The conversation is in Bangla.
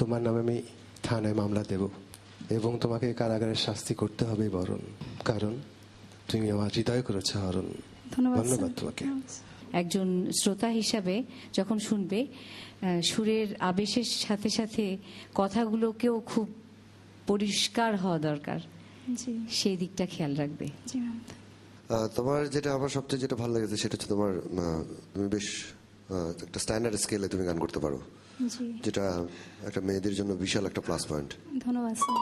তোমার নামে আমি থানায় মামলা দেব এবং তোমাকে কারাগারের শাস্তি করতে হবে বরণ, কারণ তুমি আমার হৃদয় করেছো হরণ। ধন্যবাদ তোমাকে। একজন শ্রোতা হিসাবে যখন শুনবে, সুরের আবেশের সাথে সাথে কথাগুলোকেও খুব পরিষ্কার হওয়া দরকার, সেই দিকটা খেয়াল রাখবে। তোমার যেটা আমার সবচেয়ে যেটা ভালো লেগেছে সেটা হচ্ছে তোমার তুমি বেশ একটা স্ট্যান্ডার্ড স্কেলে তুমি গান করতে পারো, যেটা একটা মেয়েদের জন্য বিশাল একটা প্লাস পয়েন্ট। ধন্যবাদ স্যার।